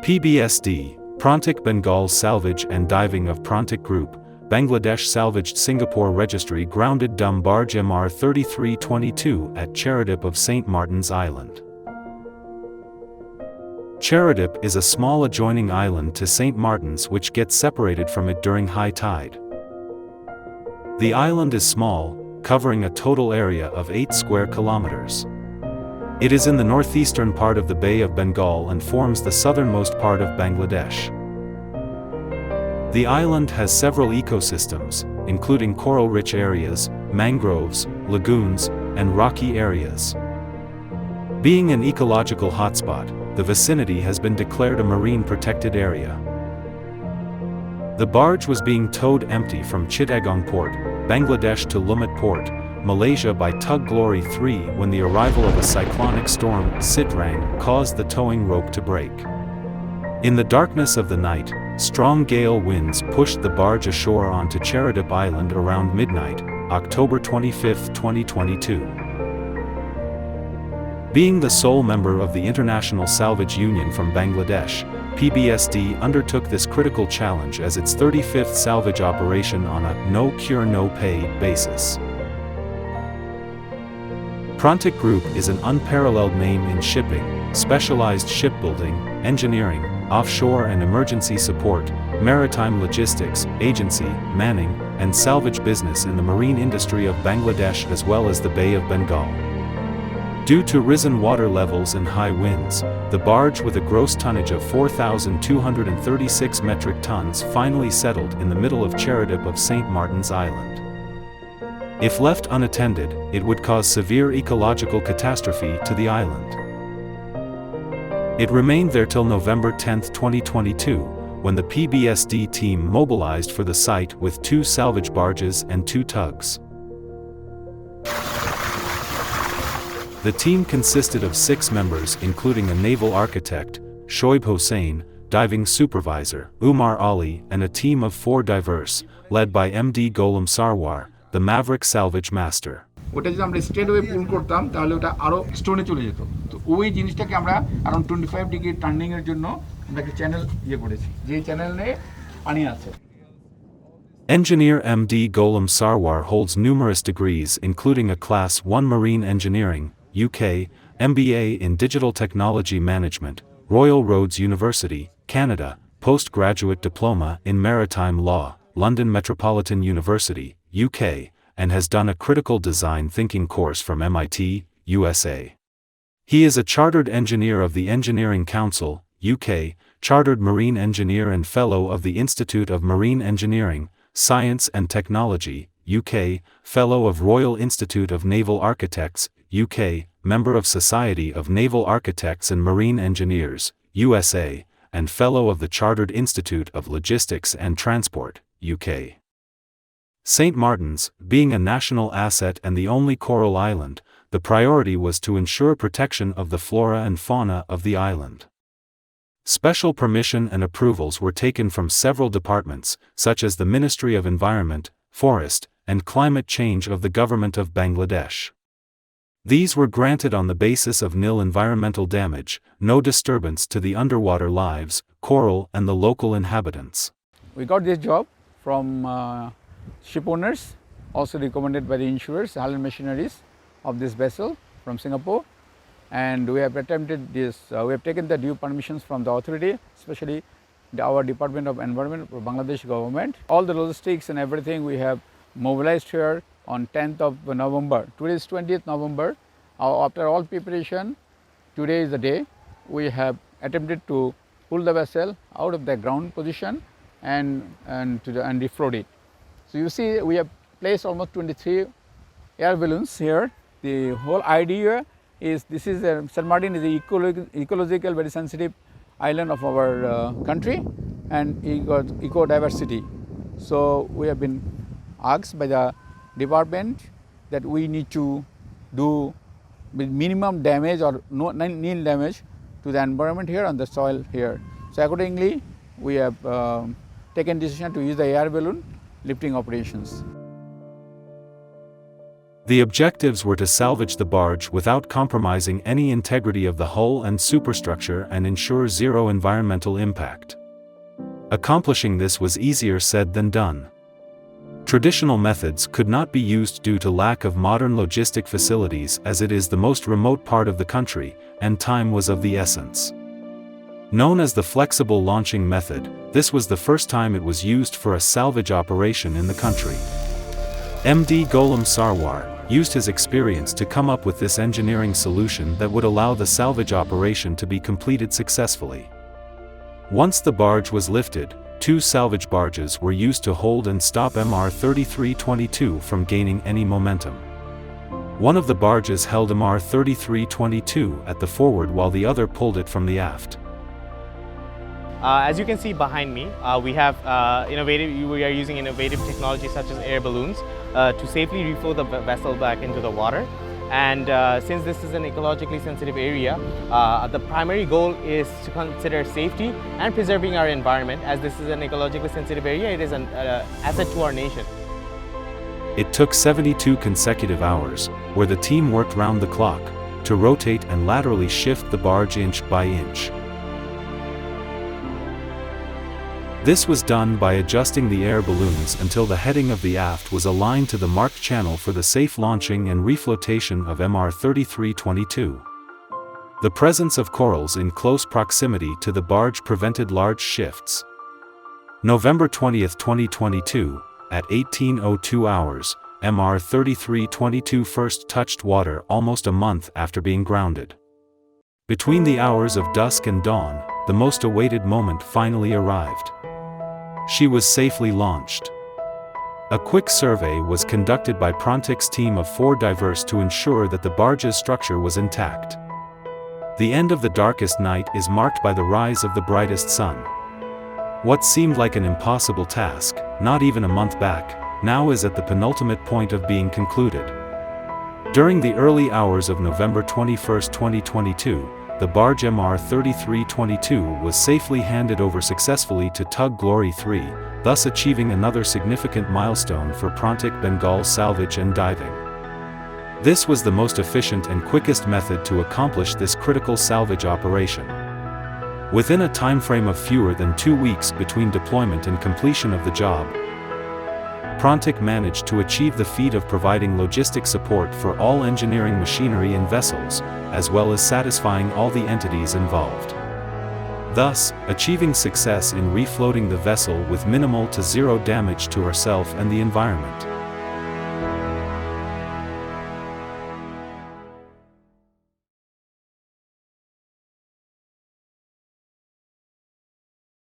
PBSD, Prantik Bengal Salvage and Diving of Prantik Group, Bangladesh salvaged Singapore Registry grounded dumb barge Mr 3322 at Charadip of St. Martin's Island. Charadip is a small adjoining island to St. Martin's which gets separated from it during high tide. The island is small, covering a total area of 8 square kilometers. It is in the northeastern part of the Bay of Bengal and forms the southernmost part of Bangladesh. The island has several ecosystems, including coral-rich areas, mangroves, lagoons, and rocky areas. Being an ecological hotspot, the vicinity has been declared a marine protected area. The barge was being towed empty from Chittagong Port, Bangladesh to Lumet Port, Malaysia by Tug Glory 3 when the arrival of a cyclonic storm, Sitrang, caused the towing rope to break. In the darkness of the night, strong gale winds pushed the barge ashore onto Charadip Island around midnight, October 25, 2022. Being the sole member of the International Salvage Union from Bangladesh, PBSD undertook this critical challenge as its 35th salvage operation on a no-cure no-pay basis. Prantik Group is an unparalleled name in shipping, specialized shipbuilding, engineering, offshore and emergency support, maritime logistics, agency, manning, and salvage business in the marine industry of Bangladesh as well as the Bay of Bengal. Due to risen water levels and high winds, the barge with a gross tonnage of 4,236 metric tons finally settled in the middle of Charadip of St. Martin's Island. If left unattended, it would cause severe ecological catastrophe to the island. It remained there till November 10, 2022, when the PBSD team mobilized for the site with 2 salvage barges and 2 tugs. The team consisted of 6 members including a naval architect, Shoaib Hossain, diving supervisor, Umar Ali, and a team of 4 divers, led by Md Golam Sarwar, the Maverick salvage master. ওটা যদি আমরা straight way পুল করতাম তাহলে ওটা আরো স্টোনে চলে যেত। তো ওই জিনিসটাকে আমরা अराउंड 25 ডিগ্রি টার্নিং এর জন্য আমরা একটা চ্যানেল করেছি যে চ্যানেলে পানি আছে। Engineer Md Golam Sarwar holds numerous degrees including a Class 1 Marine Engineering, UK, MBA in Digital Technology Management, Royal Roads University, Canada, postgraduate diploma in Maritime Law, London Metropolitan University, UK, and has done a critical design thinking course from MIT, USA. He is a chartered engineer of the Engineering Council, UK, chartered marine engineer and fellow of the Institute of Marine Engineering, Science and Technology, UK, fellow of Royal Institute of Naval Architects, UK, member of Society of Naval Architects and Marine Engineers, USA, and fellow of the Chartered Institute of Logistics and Transport, UK. St. Martin's, being a national asset and the only coral island, the priority was to ensure protection of the flora and fauna of the island. Special permission and approvals were taken from several departments, such as the Ministry of Environment, Forest, and Climate Change of the Government of Bangladesh. These were granted on the basis of nil environmental damage, no disturbance to the underwater lives, coral and the local inhabitants. We got this job from ship owners, also recommended by the insurers, Halal Machineries of this vessel from Singapore, and we have attempted this, we have taken the due permissions from the authority, especially our Department of Environment for Bangladesh government. All the logistics and everything we have mobilized here on 10th of November. Today is 20th November. After all preparation, today is the day we have attempted to pull the vessel out of the ground position and defloat it. So you see we have placed almost 23 air balloons here. The whole idea is this is St. Martin is the ecological very sensitive island of our country and eco diversity. So we have been asked by the department that we need to do with minimum damage or nil damage to the environment here on the soil here. So accordingly we have taken decision to use the air balloon lifting operations. The objectives were to salvage the barge without compromising any integrity of the hull and superstructure and ensure zero environmental impact. Accomplishing this was easier said than done. Traditional methods could not be used due to lack of modern logistic facilities, as it is the most remote part of the country, and time was of the essence. Known as the flexible launching method, this was the first time it was used for a salvage operation in the country. Md Golam Sarwar used his experience to come up with this engineering solution that would allow the salvage operation to be completed successfully. Once the barge was lifted, 2 salvage barges were used to hold and stop MR 3322 from gaining any momentum. One of the barges held MR 3322 at the forward while the other pulled it from the aft. As you can see behind me, we are using innovative technology such as air balloons to safely reflow the vessel back into the water. And since this is an ecologically sensitive area, the primary goal is to consider safety and preserving our environment. As this is an ecologically sensitive area, it is an asset to our nation. It took 72 consecutive hours, where the team worked round the clock, to rotate and laterally shift the barge inch by inch. This was done by adjusting the air balloons until the heading of the aft was aligned to the marked channel for the safe launching and reflotation of MR 3322. The presence of corals in close proximity to the barge prevented large shifts. November 20, 2022, at 18:02 hours, MR 3322 first touched water almost a month after being grounded. Between the hours of dusk and dawn, the most awaited moment finally arrived. She was safely launched. A quick survey was conducted by Prantik's team of 4 divers to ensure that the barge's structure was intact. The end of the darkest night is marked by the rise of the brightest sun. What seemed like an impossible task, not even a month back, now is at the penultimate point of being concluded. During the early hours of November 21, 2022, the barge MR 3322 was safely handed over successfully to Tug Glory 3, thus achieving another significant milestone for Prantik Bengal Salvage and Diving. This was the most efficient and quickest method to accomplish this critical salvage operation. Within a timeframe of fewer than 2 weeks between deployment and completion of the job, Prantik managed to achieve the feat of providing logistic support for all engineering machinery and vessels, as well as satisfying all the entities involved. Thus, achieving success in refloating the vessel with minimal to zero damage to herself and the environment.